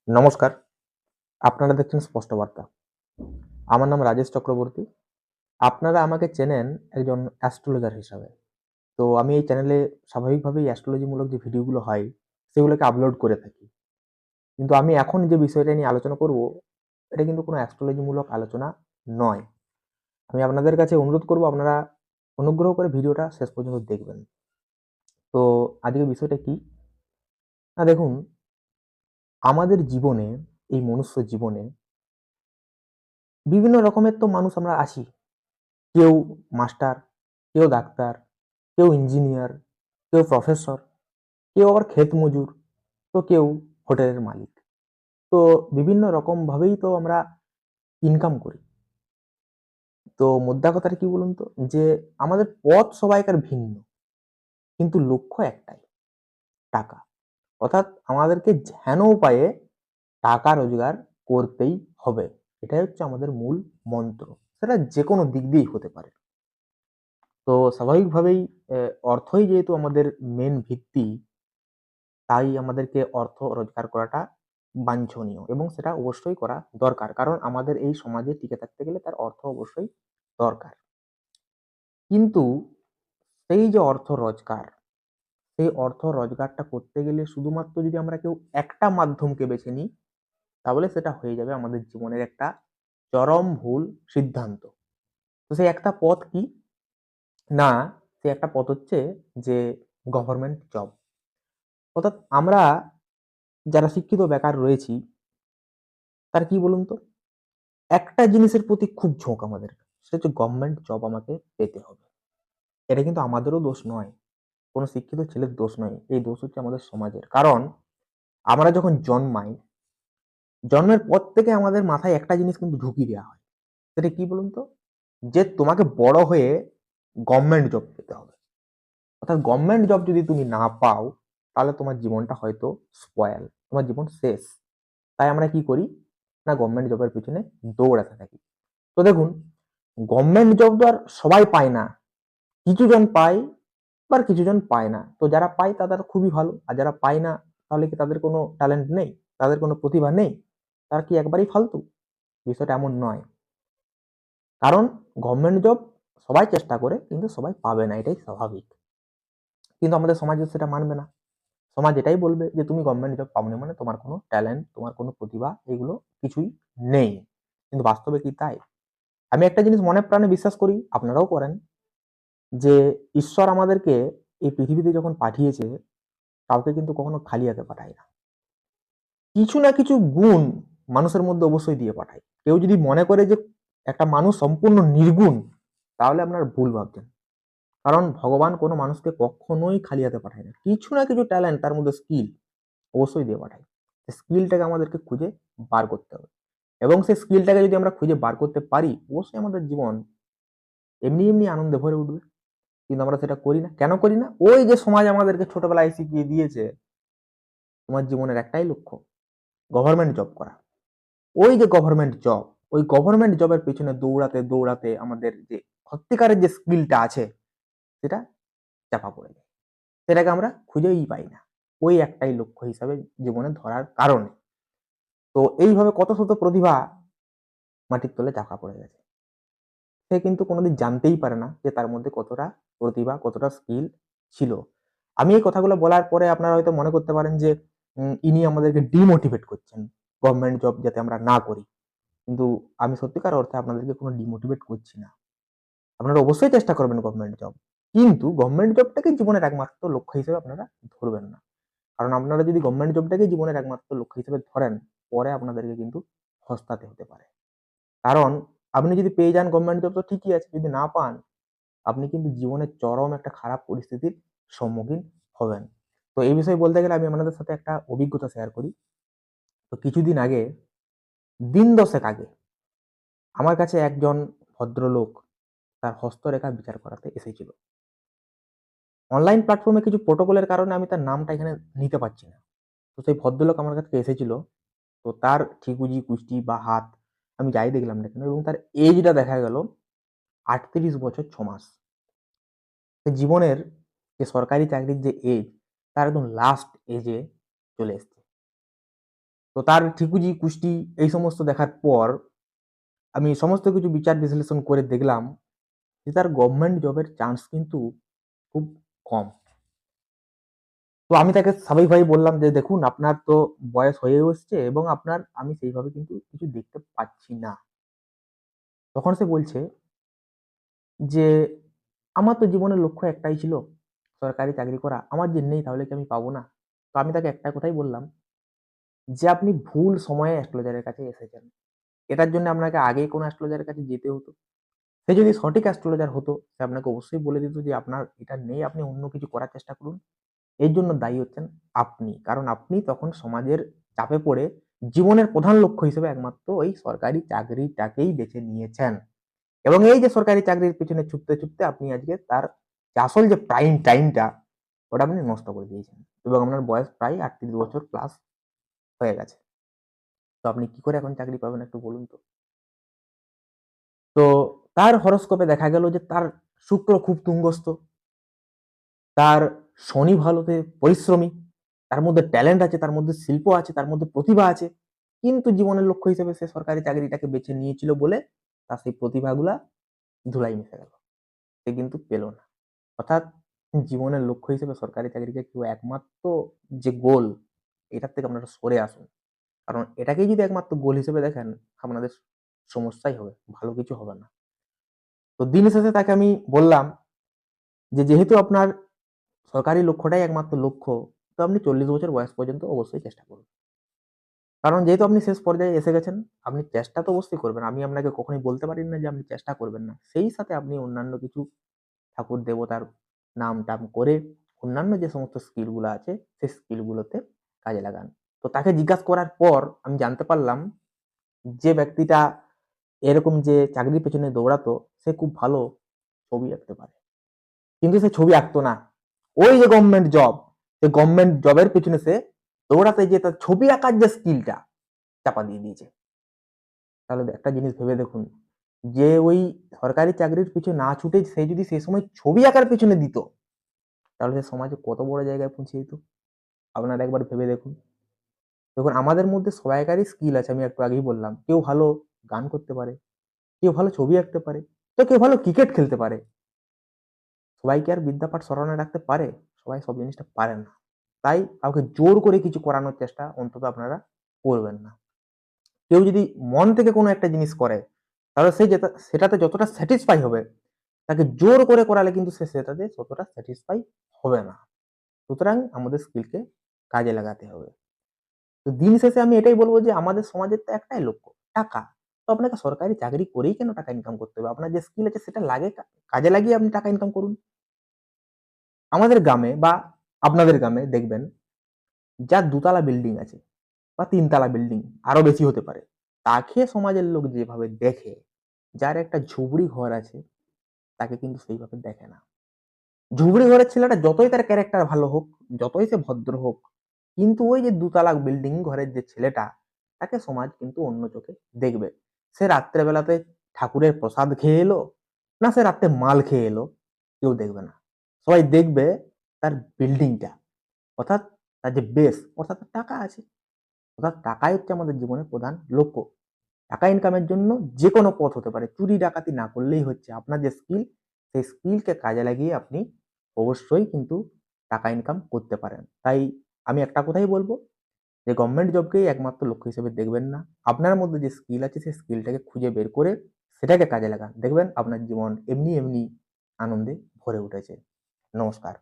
নমস্কার, আপনারা দেখছেন স্পষ্ট বার্তা। আমার নাম রাজেশ চক্রবর্তী। আপনারা আমাকে চেনেন একজন অ্যাস্ট্রোলজার হিসাবে। তো আমি এই চ্যানেলে স্বাভাবিকভাবেই অ্যাস্ট্রোলজিমূলক যে ভিডিওগুলো হয়, সেগুলোকে আপলোড করে থাকি। কিন্তু আমি এখন যে বিষয়টা নিয়ে আলোচনা করব, এটা কিন্তু কোনো অ্যাস্ট্রোলজিমূলক আলোচনা নয়। আমি আপনাদের কাছে অনুরোধ করব আপনারা অনুগ্রহ করে ভিডিওটা শেষ পর্যন্ত দেখবেন। তো আজকের বিষয়টা কি? না দেখুন, আমাদের জীবনে, এই মনুষ্য জীবনে বিভিন্ন রকমের তো মানুষ আমরা আছি। কেউ মাস্টার, কেউ ডাক্তার, কেউ ইঞ্জিনিয়ার, কেউ প্রফেসর, কেউ আবার ক্ষেত মজুর, তো কেউ হোটেলের মালিক। তো বিভিন্ন রকমভাবেই তো আমরা ইনকাম করি। তো মোদ্দা কথাটা কি বলুন তো? যে আমাদের পথ সবাইকার ভিন্ন। কিন্তু লক্ষ্য একটাই, টাকা। অর্থাৎ আমাদেরকে যেন উপায়ে টাকা রোজগার করতেই হবে। এটাই হচ্ছে আমাদের মূল মন্ত্র। সেটা যেকোনো দিক দিয়েই হতে পারে। তো স্বাভাবিকভাবেই অর্থই যেহেতু আমাদের মেইন ভিত্তি, তাই আমাদেরকে অর্থ রোজগার করাটা বাঞ্ছনীয় এবং সেটা অবশ্যই করা দরকার। কারণ আমাদের এই সমাজে টিকে থাকতে গেলে তার অর্থ অবশ্যই দরকার। কিন্তু সেই যে অর্থ রোজগার, সেই অর্থ রোজগারটা করতে গেলে শুধুমাত্র যদি আমরা কেউ একটা মাধ্যমকে বেছে নিই, তাহলে সেটা হয়ে যাবে আমাদের জীবনের একটা চরম ভুল সিদ্ধান্ত। তো সেই একটা পথ কি? না, সেই একটা পথ হচ্ছে যে গভর্নমেন্ট জব। অর্থাৎ আমরা যারা শিক্ষিত বেকার রয়েছি, তার কি বলুন তো? একটা জিনিসের প্রতি খুব ঝোঁক আমাদের। সেটা হচ্ছে গভর্নমেন্ট জব আমাকে পেতে হবে। এটা কিন্তু আমাদেরও দোষ নয়। কোনো শিক্ষিত ছেলের দোষ নয়। এই দোষ হচ্ছে আমাদের সমাজের। কারণ আমরা যখন জন্মাই, জন্মের পর থেকে আমাদের মাথায় একটা জিনিস কিন্তু ঢুকিয়ে দেওয়া হয়। সেটা কি বলুন তো? যে তোমাকে বড় হয়ে গভর্নমেন্ট জব পেতে হবে। অর্থাৎ গভর্নমেন্ট জব যদি তুমি না পাও, তাহলে তোমার জীবনটা হয়তো স্পয়েল। তোমার জীবন শেষ। তাই আমরা কি করি? না গভর্নমেন্ট জবের পিছনে দৌড়াতে থাকি। তো দেখুন, গভর্নমেন্ট জব তো আর সবাই পায় না। কিছুজন পায়, আবার কিছুজন পায় না। তো যারা পায় তাদের খুবই ভালো। আর যারা পায় না, তাহলে কি তাদের কোনো ট্যালেন্ট নেই? তাদের কোনো প্রতিভা নেই? তারা কি একবারেই ফালতু? বিষয়টা এমন নয়। কারণ গভর্নমেন্ট জব সবাই চেষ্টা করে কিন্তু সবাই পাবে না, এটাই স্বাভাবিক। কিন্তু আমাদের সমাজ সেটা মানবে না। সমাজ এটাই বলবে যে তুমি গভর্নমেন্ট জব পাওনি মানে তোমার কোনো ট্যালেন্ট, তোমার কোনো প্রতিভা এগুলো কিছুই নেই। কিন্তু বাস্তবে কি তাই? আমি একটা জিনিস মনে প্রাণে বিশ্বাস করি, আপনারাও করেন, যে ঈশ্বর আমাদেরকে এই পৃথিবীতে যখন পাঠিয়েছে, কাউকে কিন্তু কখনো খালি হাতে পাঠায় না। কিছু না কিছু গুণ মানুষের মধ্যে অবশ্যই দিয়ে পাঠায়। কেউ যদি মনে করে যে একটা মানুষ সম্পূর্ণ নির্গুণ, তাহলে আপনার ভুল ভাবছেন। কারণ ভগবান কোনো মানুষকে কখনোই খালি হাতে পাঠায় না। কিছু না কিছু ট্যালেন্ট, তার মধ্যে স্কিল অবশ্যই দিয়ে পাঠায়। স্কিলটাকে আমাদেরকে খুঁজে বার করতে হবে। এবং সেই স্কিলটাকে যদি আমরা খুঁজে বার করতে পারি, অবশ্যই আমাদের জীবন এমনি আনন্দে ভরে উঠবে। কিন্তু আমরা সেটা করি না। কেন করি না? ওই যে সমাজ আমাদেরকে ছোটবেলায় শিখিয়ে দিয়েছে, তোমার জীবনের একটাই লক্ষ্য, গভর্নমেন্ট জব করা। ওই যে গভর্নমেন্ট জব, ওই গভর্নমেন্ট জবের পেছনে দৌড়াতে আমাদের যে সত্যিকারের যে স্কিলটা আছে, সেটা চাপা পড়ে যায়। সেটাকে আমরা খুঁজেই পাই না। ওই একটাই লক্ষ্য হিসাবে জীবনে ধরার কারণে। তো এইভাবে কত শত প্রতিভা মাটির তলে চাপা পড়ে গেছে। সে কিন্তু কোনোদিন জানতেই পারে না যে তার মধ্যে কতটা প্রতিভা, কতটা স্কিল ছিল। আমি এই কথাগুলো বলার পরে আপনারা হয়তো মনে করতে পারেন যে ইনি আমাদেরকে ডিমোটিভেট করছেন গভর্নমেন্ট জব যাতে আমরা না করি। কিন্তু আমি সত্যিকার অর্থে আপনাদেরকে কোনো ডিমোটিভেট করছি না। আপনারা অবশ্যই চেষ্টা করবেন গভর্নমেন্ট জব। কিন্তু গভর্নমেন্ট জবটাকে জীবনের একমাত্র লক্ষ্য হিসেবে আপনারা ধরবেন না। কারণ আপনারা যদি গভর্নমেন্ট জবটাকে জীবনের একমাত্র লক্ষ্য হিসেবে ধরেন, পরে আপনাদেরকে কিন্তু পস্তাতে হতে পারে। কারণ আপনি যদি পেয়ে যান গভর্নমেন্ট জব তো ঠিকই আছে। যদি না পান, আপনি কিন্তু জীবনের চরম একটা খারাপ পরিস্থিতির সম্মুখীন হবেন। তো এই বিষয়ে বলতে গেলে আমি আপনাদের সাথে একটা অভিজ্ঞতা শেয়ার করি। তো কিছুদিন আগে, দিন 10 আগে আমার কাছে একজন ভদ্রলোক তার হস্তরেখা বিচার করাতে এসেছিল। অনলাইন প্ল্যাটফর্মে কিছু প্রোটোকলের কারণে আমি তার নামটা এখানে নিতে পারছি না। তো সেই ভদ্রলোক আমার কাছে এসেছিল। তো তার ঠিকুজি, কুষ্টি বা হাত আমি যাই দেখলাম না কেন, এবং তার এজটা দেখা গেল ৩৮ বছর ৬ মাস। জীবনের যে সরকারি চাকরির যে এজ, তার একদম লাস্ট এজে চলে এসছে। তো তার ঠিকুজি কুষ্টি এই সমস্ত দেখার পর আমি সমস্ত কিছু বিচার বিশ্লেষণ করে দেখলাম যে তার গভর্নমেন্ট জবের চান্স কিন্তু খুব কম। তো আমি তাকে স্বাভাবিকভাবেই বললাম যে, "দেখুন আপনার তো বয়স হয়েও এসছে এবং আপনার আমি সেইভাবে কিন্তু কিছু দেখতে পাচ্ছি না।" তখন সে বলছে যে, "আমার তো জীবনের লক্ষ্য একটাই ছিল, সরকারি চাকরি করা। আমার যে নেই তাহলে কি আমি পাবো না?" তো আমি তাকে একটা কথাই বললাম যে, "আপনি ভুল সময়ে অ্যাস্ট্রোলজারের কাছে এসেছেন। এটার জন্য আপনাকে আগেই কোনো অ্যাস্ট্রোলজারের কাছে যেতে হতো। সে যদি সঠিক অ্যাস্ট্রোলজার হতো, সে আপনাকে অবশ্যই বলে দিত যে আপনার এটা নেই, আপনি অন্য কিছু করার চেষ্টা করুন। এর জন্য দায়ী হচ্ছেন আপনি। কারণ আপনি তখন সমাজের চাপে পড়ে জীবনের প্রধান লক্ষ্য হিসেবে একমাত্র ওই সরকারি চাকরিটাকেই বেছে নিয়েছেন। এবং এই যে সরকারি চাকরির পেছনে ছুটতে, ছুটতে আপনি আজকে তার যে আসল যে প্রাইম টাইমটা ওটা আপনি নষ্ট করে দিয়েছেন। এবং আপনার বয়স প্রায় ৩৮ বছর প্লাস হয়ে গেছে। তো আপনি কি করে এখন চাকরি পাবেন একটু বলুন তো?" তো তার হরোস্কোপে দেখা গেল যে তার শুক্র খুব তুঙ্গস্থ। তার শনি ভালোতে পরিশ্রমী, তার মধ্যে ট্যালেন্ট আছে, তার মধ্যে শিল্প আছে, তার মধ্যে প্রতিভা আছে। কিন্তু জীবনের লক্ষ্য হিসেবে সে সরকারি চাকরিটাকে বেছে নিয়েছিল বলে তার সেই প্রতিভাগুলা ধুলায় মিশে গেল। সে কিন্তু পেল না। অর্থাৎ জীবনের লক্ষ্য হিসেবে সরকারি চাকরিকে কেউ একমাত্র যে গোল, এটার থেকে আপনারা সরে আসুন। কারণ এটাকেই যদি একমাত্র গোল হিসেবে দেখেন, আপনাদের সমস্যাই হবে, ভালো কিছু হবে না। তো দিন শেষে তাকে আমি বললাম যে, "যেহেতু আপনার সরকারি লক্ষ্যটাই একমাত্র লক্ষ্য, তো আপনি ৪০ বছর বয়স পর্যন্ত অবশ্যই চেষ্টা করুন। কারণ যেহেতু আপনি শেষ পর্যায়ে এসে গেছেন, আপনি চেষ্টা তো অবশ্যই করবেন। আমি আপনাকে কখনোই বলতে পারি না যে আপনি চেষ্টা করবেন না। সেই সাথে আপনি অন্যান্য কিছু ঠাকুর দেবতার নাম-টাম করে অন্যান্য যে সমস্ত স্কিল গুলা আছে, সেই স্কিল গুলোতে কাজে লাগান।" তো তাকে জিজ্ঞাসা করার পর আমি জানতে পারলাম যে ব্যক্তিটা এরকম যে চাকরির পেছনে দৌড়াতো, সে খুব ভালো ছবি আঁকতে পারে। কিন্তু সে ছবি আঁকতো না। ওই যে গভর্নমেন্ট জব, সেই গভর্নমেন্ট জবের পেছনে সে দৌড়াতে যেয়ে তার ছবি আঁকার যে স্কিলটা চাপা দিয়ে দিয়েছে। তাহলে একটা জিনিস ভেবে দেখুন, যে ওই সরকারি চাকরির পিছনে না ছুটে সে যদি সেই সময় ছবি আঁকার পেছনে দিত, তাহলে সে সমাজে কত বড় জায়গায় পৌঁছে যেত। আপনারা একবার ভেবে দেখুন। দেখুন আমাদের মধ্যে সবাইকারই স্কিল আছে, আমি একটু আগেই বললাম। কেউ ভালো গান করতে পারে, কেউ ভালো ছবি আঁকতে পারে, তো কেউ ভালো ক্রিকেট খেলতে পারে। সবাই কি আর বিদ্যাপাঠ স্মরণে রাখতে পারে? সবাই সব জিনিসটা পারে না। তাই কাউকে জোর করে কিছু করানোর চেষ্টা অন্তত আপনারা করবেন না। কেউ যদি মন থেকে কোনো একটা জিনিস করে, তাহলে সে সেটাতে যতটা স্যাটিসফাই হবে, তাকে জোর করে করালে কিন্তু সে সেটাতে ততটা স্যাটিসফাই হবে না। সুতরাং আমাদের স্কিলকে কাজে লাগাতে হবে। তো দিন শেষে আমি এটাই বলব যে আমাদের সমাজের তো একটাই লক্ষ্য, টাকা। তো আপনাকে সরকারি চাকরি করেই কেন টাকা ইনকাম করতে হবে? আপনার যে স্কিল আছে সেটা কাজে লাগিয়ে আপনি টাকা ইনকাম করুন। আমাদের গ্রামে বা আপনাদের গ্রামে দেখবেন যার ২ তলা বিল্ডিং আছে বা ৩ তলা বিল্ডিং আরো বেশি হতে পারে। তাকে সমাজের লোক যেভাবে দেখে, যার একটা ঝুপড়ি ঘর আছে তাকে কিন্তু সেইভাবে দেখে না। ঝুপড়ি ঘরের ছেলেটা যতই তার ক্যারেক্টার ভালো হোক, যতই সে ভদ্র হোক, কিন্তু ওই যে ২ তলা বিল্ডিং ঘরের যে ছেলেটা, তাকে সমাজ কিন্তু অন্য চোখে দেখবে। সে রাত্রে বেলাতে ঠাকুরের প্রসাদ খেয়ে এলো, না সে রাত্রে মাল খেয়ে এলো, কেউ দেখবে না। সবাই দেখবে তার বিল্ডিংটা। অর্থাৎ তার যে বেস অর্থাৎ তার টাকা আছে। অর্থাৎ টাকাই হচ্ছে আমাদের জীবনের প্রধান লক্ষ্য। টাকা ইনকামের জন্য যেকোনো পথ হতে পারে। চুরি ডাকাতি না করলেই হচ্ছে। আপনার যে স্কিল, সেই স্কিলকে কাজে লাগিয়ে আপনি অবশ্যই কিন্তু টাকা ইনকাম করতে পারেন। তাই আমি একটা কথাই বলব যে গভর্নমেন্ট জবকেই একমাত্র লক্ষ্য হিসেবে দেখবেন না। আপনার মধ্যে যে স্কিল আছে সেই স্কিলটাকে খুঁজে বের করে সেটাকে কাজে লাগান। দেখবেন আপনার জীবন এমনি, এমনি আনন্দে ভরে উঠেছে। নমস্কার।